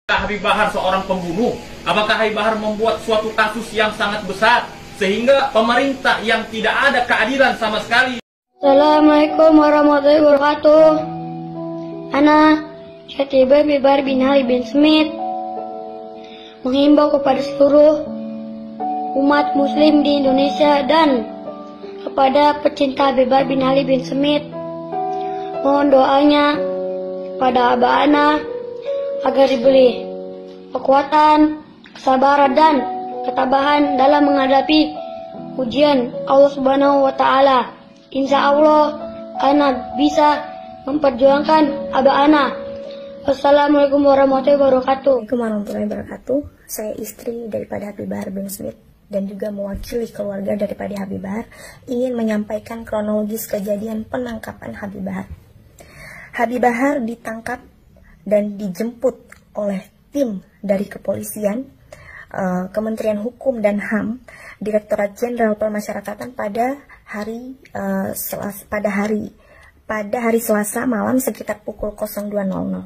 Habib Bahar seorang pembunuh? Apakah Habib Bahar membuat suatu kasus yang sangat besar sehingga pemerintah yang tidak ada keadilan sama sekali? Assalamualaikum warahmatullahi wabarakatuh. Ana Syatiba Habib Bahar bin Ali bin Smith menghimbau kepada seluruh umat muslim di Indonesia dan kepada pecinta Habib Bahar bin Ali bin Smith, mohon doanya pada Abah Ana agar diberi kekuatan, kesabaran dan ketabahan dalam menghadapi ujian Allah Subhanahu wa taala. Insya Allah Ana bisa memperjuangkan Abah Ana. Wassalamualaikum warahmatullahi wabarakatuh. Assalamualaikum warahmatullahi wabarakatuh. Saya istri daripada Habib Bahar bin Smith dan juga mewakili keluarga daripada Habib Bahar ingin menyampaikan kronologis kejadian penangkapan Habib Bahar. Habib Bahar ditangkap dan dijemput oleh tim dari kepolisian, Kementerian Hukum dan HAM, Direktorat Jenderal Pemasyarakatan pada hari Selasa malam sekitar pukul 02.00.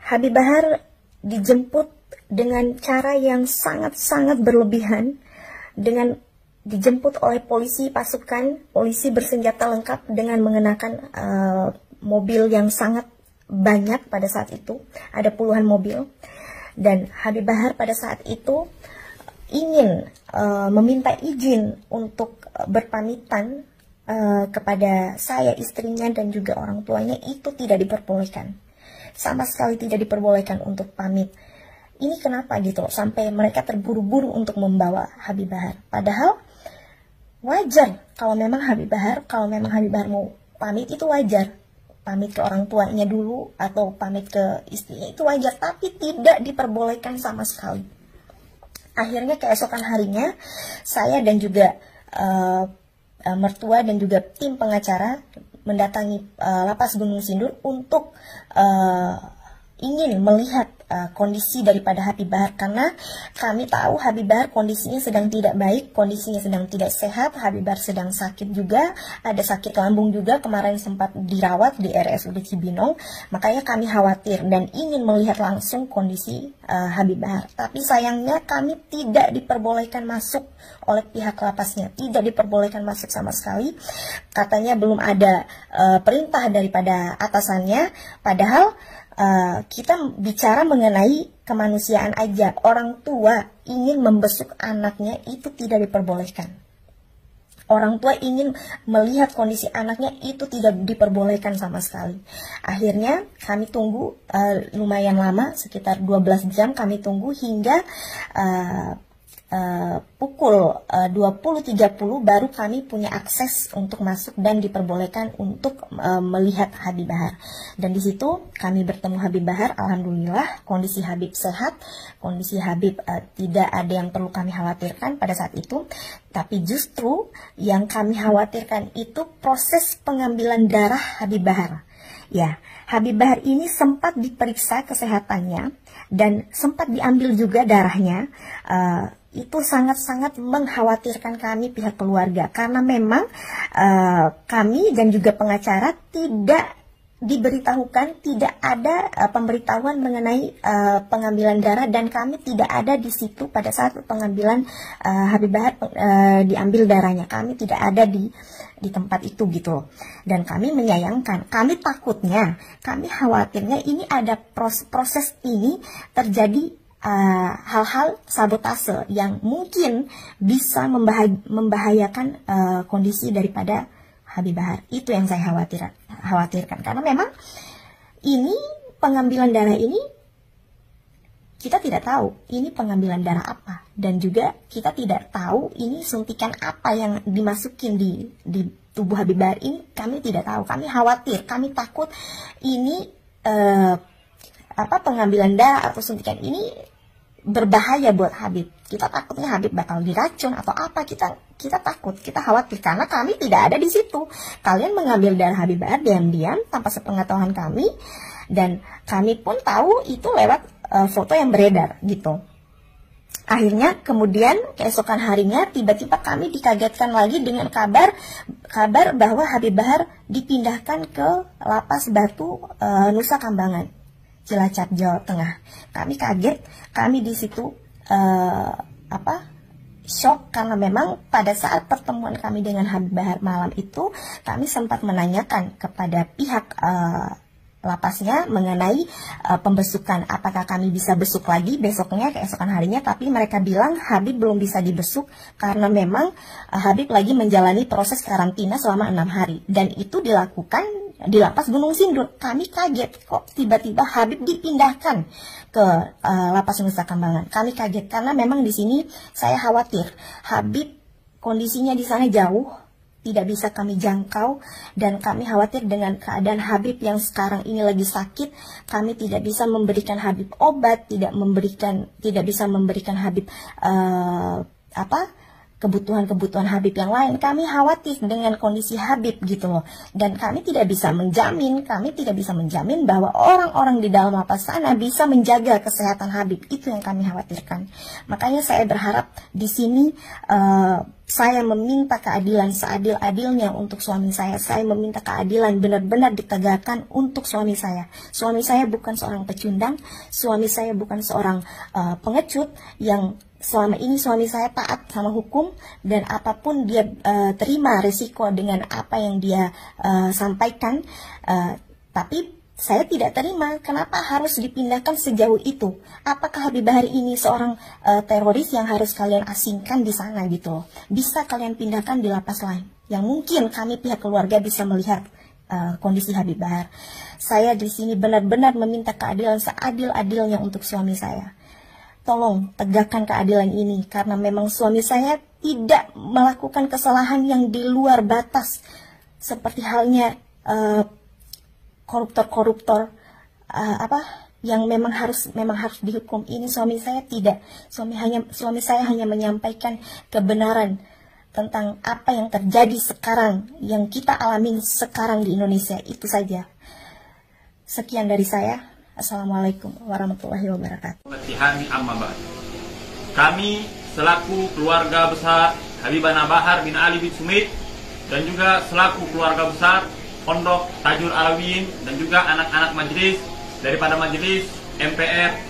Habib Bahar dijemput dengan cara yang sangat-sangat berlebihan, dengan dijemput oleh polisi polisi bersenjata lengkap dengan mengenakan mobil yang sangat banyak pada saat itu, ada puluhan mobil. Dan Habib Bahar pada saat itu ingin meminta izin untuk berpamitan kepada saya, istrinya, dan juga orang tuanya. Itu tidak diperbolehkan, sama sekali tidak diperbolehkan untuk pamit. Ini kenapa gitu, sampai mereka terburu-buru untuk membawa Habib Bahar. Padahal wajar kalau memang Habib Bahar mau pamit, itu wajar. Pamit ke orang tuanya dulu atau pamit ke istrinya itu wajar, tapi tidak diperbolehkan sama sekali. Akhirnya keesokan harinya saya dan juga mertua dan juga tim pengacara mendatangi Lapas Gunung Sindur untuk ingin melihat kondisi daripada Habib Bahar, karena kami tahu Habib Bahar kondisinya sedang tidak baik, kondisinya sedang tidak sehat. Habib Bahar sedang sakit juga, ada sakit lambung juga, kemarin sempat dirawat di RSUD Cibinong. Makanya kami khawatir dan ingin melihat langsung kondisi Habib Bahar. Tapi sayangnya kami tidak diperbolehkan masuk oleh pihak lapasnya, tidak diperbolehkan masuk sama sekali. Katanya belum ada perintah daripada atasannya, padahal kita bicara mengenai kemanusiaan aja. Orang tua ingin membesuk anaknya itu tidak diperbolehkan. Orang tua ingin melihat kondisi anaknya itu tidak diperbolehkan sama sekali. Akhirnya kami tunggu lumayan lama, sekitar 12 jam kami tunggu hingga pukul 20.30 baru kami punya akses untuk masuk dan diperbolehkan untuk melihat Habib Bahar. Dan di situ kami bertemu Habib Bahar. Alhamdulillah kondisi Habib sehat, kondisi Habib tidak ada yang perlu kami khawatirkan pada saat itu. Tapi justru yang kami khawatirkan itu proses pengambilan darah Habib Bahar. Ya, Habib Bahar ini sempat diperiksa kesehatannya dan sempat diambil juga darahnya. Itu sangat-sangat mengkhawatirkan kami pihak keluarga, karena memang kami dan juga pengacara tidak diberitahukan, tidak ada pemberitahuan mengenai pengambilan darah, dan kami tidak ada di situ pada saat pengambilan Habib Bahar diambil darahnya. Kami tidak ada di tempat itu gitu. Dan kami menyayangkan, kami takutnya, kami khawatirnya ini ada proses ini terjadi hal-hal sabotase yang mungkin bisa membahayakan kondisi daripada Habib Bahar. Itu yang saya khawatirkan, karena memang ini pengambilan darah ini kita tidak tahu ini pengambilan darah apa, dan juga kita tidak tahu ini suntikan apa yang dimasukin di tubuh Habib Bahar ini. Kami tidak tahu, kami khawatir, kami takut ini pengambilan darah atau suntikan ini berbahaya buat Habib. Kita takutnya Habib bakal diracun atau apa, kita takut, kita khawatir, karena kami tidak ada di situ. Kalian mengambil darah Habib Bahar diam-diam tanpa sepengetahuan kami, dan kami pun tahu itu lewat foto yang beredar gitu. Akhirnya kemudian keesokan harinya tiba-tiba kami dikagetkan lagi dengan kabar bahwa Habib Bahar dipindahkan ke Lapas Batu Nusa Kambangan. Cilacap, Jawa Tengah. Kami kaget, kami di situ shock, karena memang pada saat pertemuan kami dengan Habib Bahar malam itu, kami sempat menanyakan kepada pihak lapasnya mengenai pembesukan, apakah kami bisa besuk lagi besoknya, keesokan harinya, tapi mereka bilang Habib belum bisa dibesuk karena memang Habib lagi menjalani proses karantina selama 6 hari, dan itu dilakukan di lapas Gunung Sindur. Kami kaget kok tiba-tiba Habib dipindahkan ke lapas Nusa Kambangan. Kami kaget karena memang di sini saya khawatir Habib kondisinya di sana jauh, tidak bisa kami jangkau, dan kami khawatir dengan keadaan Habib yang sekarang ini lagi sakit. Kami tidak bisa memberikan Habib obat, tidak bisa memberikan Habib kebutuhan Habib yang lain. Kami khawatir dengan kondisi Habib gitu loh. Dan kami tidak bisa menjamin bahwa orang-orang di dalam lapas sana bisa menjaga kesehatan Habib. Itu yang kami khawatirkan. Makanya saya berharap di sini saya meminta keadilan seadil-adilnya untuk suami saya. Saya meminta keadilan benar-benar ditegakkan untuk suami saya. Suami saya bukan seorang pecundang, suami saya bukan seorang pengecut yang selama ini suami saya taat sama hukum, dan apapun dia terima risiko dengan apa yang dia sampaikan. Tapi saya tidak terima, kenapa harus dipindahkan sejauh itu? Apakah Habib Bahar ini seorang teroris yang harus kalian asingkan di sana gitu loh? Bisa kalian pindahkan di lapas lain yang mungkin kami pihak keluarga bisa melihat kondisi Habib Bahar. Saya di sini benar-benar meminta keadilan seadil-adilnya untuk suami saya. Tolong tegakkan keadilan ini, karena memang suami saya tidak melakukan kesalahan yang di luar batas seperti halnya koruptor yang memang harus dihukum. Ini suami saya tidak. Suami saya hanya menyampaikan kebenaran tentang apa yang terjadi sekarang, yang kita alami sekarang di Indonesia. Itu saja. Sekian dari saya. Assalamualaikum warahmatullahi wabarakatuh. Kami selaku keluarga besar Habibana Bahar bin Ali bin Sumit, dan juga selaku keluarga besar Pondok Tajur Alawiyyin, dan juga anak-anak majelis daripada majelis MPR,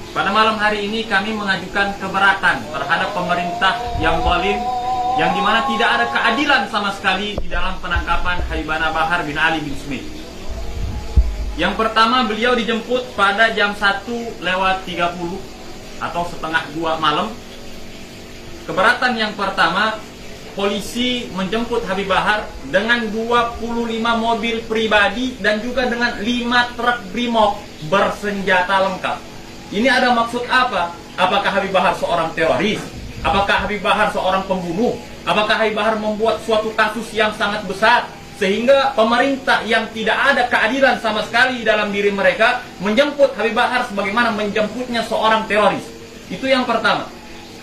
pada malam hari ini kami mengajukan keberatan terhadap pemerintah yang zalim, yang dimana tidak ada keadilan sama sekali di dalam penangkapan Habibana Bahar bin Ali bin Sumit. Yang pertama, beliau dijemput pada jam 1:30 atau setengah 2 malam. Keberatan yang pertama, polisi menjemput Habib Bahar dengan 25 mobil pribadi dan juga dengan 5 truk brimob bersenjata lengkap. Ini ada maksud apa? Apakah Habib Bahar seorang teroris? Apakah Habib Bahar seorang pembunuh? Apakah Habib Bahar membuat suatu kasus yang sangat besar sehingga pemerintah yang tidak ada keadilan sama sekali dalam diri mereka menjemput Habib Bahar sebagaimana menjemputnya seorang teroris? Itu yang pertama.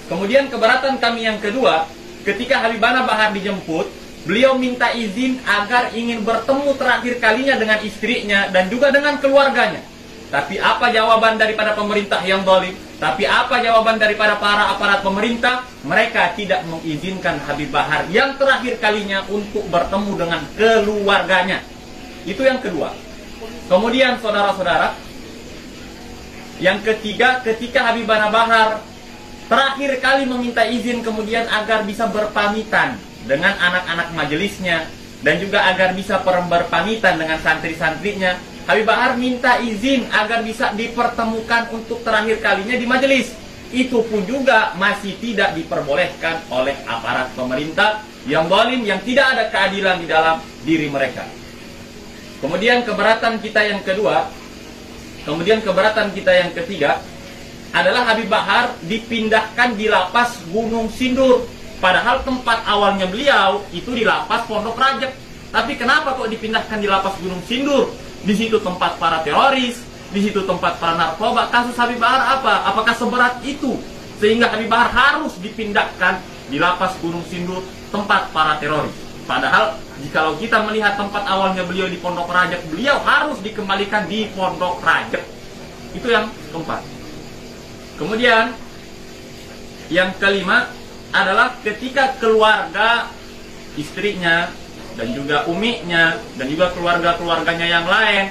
Kemudian keberatan kami yang kedua, ketika Habibana Bahar dijemput, beliau minta izin agar ingin bertemu terakhir kalinya dengan istrinya dan juga dengan keluarganya. Tapi apa jawaban daripada pemerintah yang zalim? Tapi apa jawaban daripada para aparat pemerintah? Mereka tidak mengizinkan Habib Bahar yang terakhir kalinya untuk bertemu dengan keluarganya. Itu yang kedua. Kemudian saudara-saudara, yang ketiga, ketika Habibana Bahar terakhir kali meminta izin kemudian agar bisa berpamitan dengan anak-anak majelisnya dan juga agar bisa berpamitan dengan santri-santrinya, Habib Bahar minta izin agar bisa dipertemukan untuk terakhir kalinya di majelis. Itu pun juga masih tidak diperbolehkan oleh aparat pemerintah yang zalim, yang tidak ada keadilan di dalam diri mereka. Kemudian keberatan kita yang kedua, kemudian keberatan kita yang ketiga adalah Habib Bahar dipindahkan di lapas Gunung Sindur. Padahal tempat awalnya beliau itu di lapas Pondok Rajab. Tapi kenapa kok dipindahkan di lapas Gunung Sindur? Di situ tempat para teroris, di situ tempat para narkoba. Kasus Habib Bahar apa? Apakah seberat itu sehingga Habib Bahar harus dipindahkan di lapas Gunung Sindur, tempat para teroris? Padahal jikalau kita melihat tempat awalnya beliau di Pondok Rajab, beliau harus dikembalikan di Pondok Rajab. Itu yang keempat. Kemudian yang kelima adalah ketika keluarga, istrinya dan juga uminya dan juga keluarga-keluarganya yang lain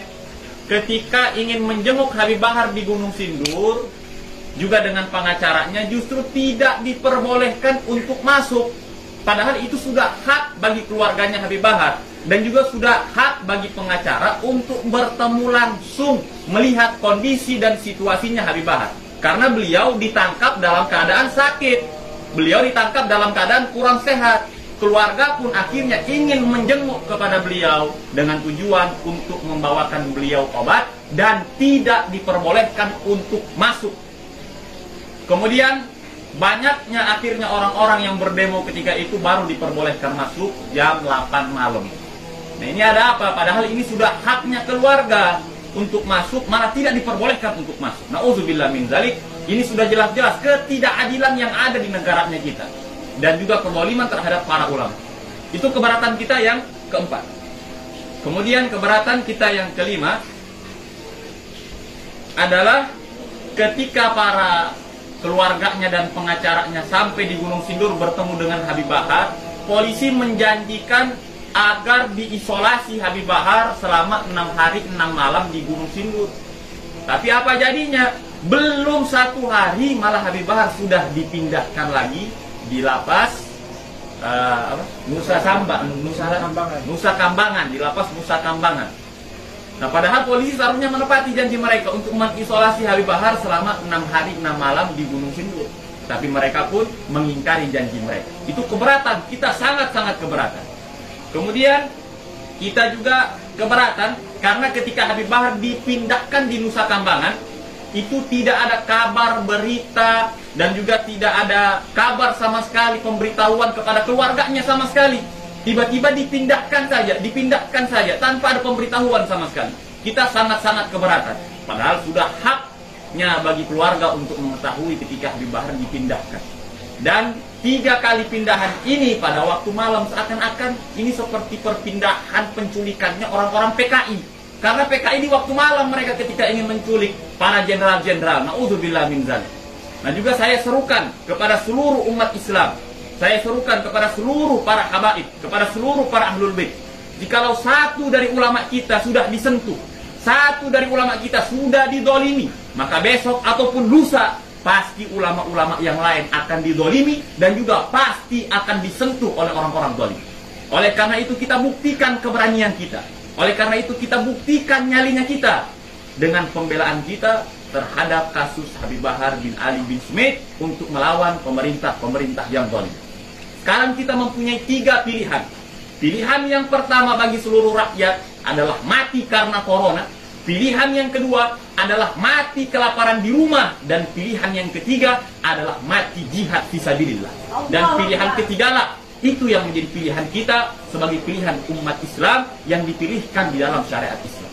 ketika ingin menjenguk Habib Bahar di Gunung Sindur, juga dengan pengacaranya, justru tidak diperbolehkan untuk masuk. Padahal itu sudah hak bagi keluarganya Habib Bahar, dan juga sudah hak bagi pengacara untuk bertemu langsung melihat kondisi dan situasinya Habib Bahar. Karena beliau ditangkap dalam keadaan sakit, beliau ditangkap dalam keadaan kurang sehat. Keluarga pun akhirnya ingin menjenguk kepada beliau dengan tujuan untuk membawakan beliau obat, dan tidak diperbolehkan untuk masuk. Kemudian banyaknya akhirnya orang-orang yang berdemo ketika itu baru diperbolehkan masuk jam 8 malam. Nah, ini ada apa? Padahal ini sudah haknya keluarga untuk masuk, malah tidak diperbolehkan untuk masuk. Nauzubillah min dzalik. Ini sudah jelas-jelas ketidakadilan yang ada di negaranya kita, dan juga kezaliman terhadap para ulama. Itu keberatan kita yang keempat. Kemudian keberatan kita yang kelima adalah ketika para keluarganya dan pengacaranya sampai di Gunung Sindur bertemu dengan Habib Bahar, polisi menjanjikan agar diisolasi Habib Bahar selama 6 hari 6 malam di Gunung Sindur. Tapi apa jadinya? Belum 1 hari malah Habib Bahar sudah dipindahkan lagi di lapas Nusa Kambangan, di lapas Nusa Kambangan. Nah, padahal polisi seharusnya menepati janji mereka untuk mengisolasi Habib Bahar selama 6 hari 6 malam di Gunung Sindur. Tapi mereka pun mengingkari janji mereka. Itu keberatan, kita sangat-sangat keberatan. Kemudian kita juga keberatan karena ketika Habib Bahar dipindahkan di Nusa Kambangan, itu tidak ada kabar, berita, dan juga tidak ada kabar sama sekali, pemberitahuan kepada keluarganya sama sekali. Tiba-tiba dipindahkan saja tanpa ada pemberitahuan sama sekali. Kita sangat-sangat keberatan. Padahal sudah haknya bagi keluarga untuk mengetahui ketika Habib Bahar dipindahkan. Dan 3 kali pindahan ini pada waktu malam, seakan-akan ini seperti perpindahan penculikannya orang-orang PKI. Karena PKI di waktu malam mereka ketika ingin menculik para jenderal-jenderal. Nauzubillah min dzalik. Nah, juga saya serukan kepada seluruh umat Islam, saya serukan kepada seluruh para habaib, kepada seluruh para ahlul bait. Jikalau satu dari ulama kita sudah disentuh, satu dari ulama kita sudah didolimi, maka besok ataupun lusa pasti ulama-ulama yang lain akan didolimi dan juga pasti akan disentuh oleh orang-orang dolim. Oleh karena itu kita buktikan keberanian kita. Oleh karena itu kita buktikan nyalinya kita dengan pembelaan kita terhadap kasus Habib Bahar bin Ali bin Sumait untuk melawan pemerintah yang zalim. Sekarang kita mempunyai 3 pilihan. Pilihan yang pertama bagi seluruh rakyat adalah mati karena corona. Pilihan yang kedua adalah mati kelaparan di rumah. Dan pilihan yang ketiga adalah mati jihad fisabilillah. Dan pilihan ketigalah itu yang menjadi pilihan kita sebagai pilihan umat Islam yang dipilihkan di dalam syariat Islam.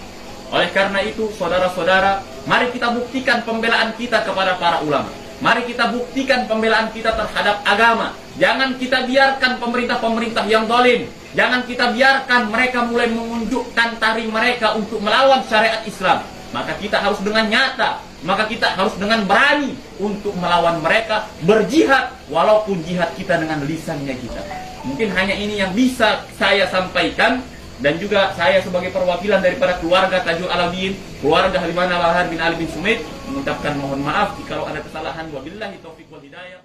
Oleh karena itu, saudara-saudara, mari kita buktikan pembelaan kita kepada para ulama. Mari kita buktikan pembelaan kita terhadap agama. Jangan kita biarkan pemerintah-pemerintah yang zalim. Jangan kita biarkan mereka mulai menunjukkan taring mereka untuk melawan syariat Islam. Maka kita harus dengan nyata, maka kita harus dengan berani untuk melawan mereka, berjihad, walaupun jihad kita dengan lisannya kita. Mungkin hanya ini yang bisa saya sampaikan. Dan juga saya sebagai perwakilan daripada keluarga Tajul Alawiyin, keluarga Habib Bahar bin Ali bin Sumait, mengucapkan mohon maaf jika ada kesalahan. Wabillahi taufiq wal hidayah.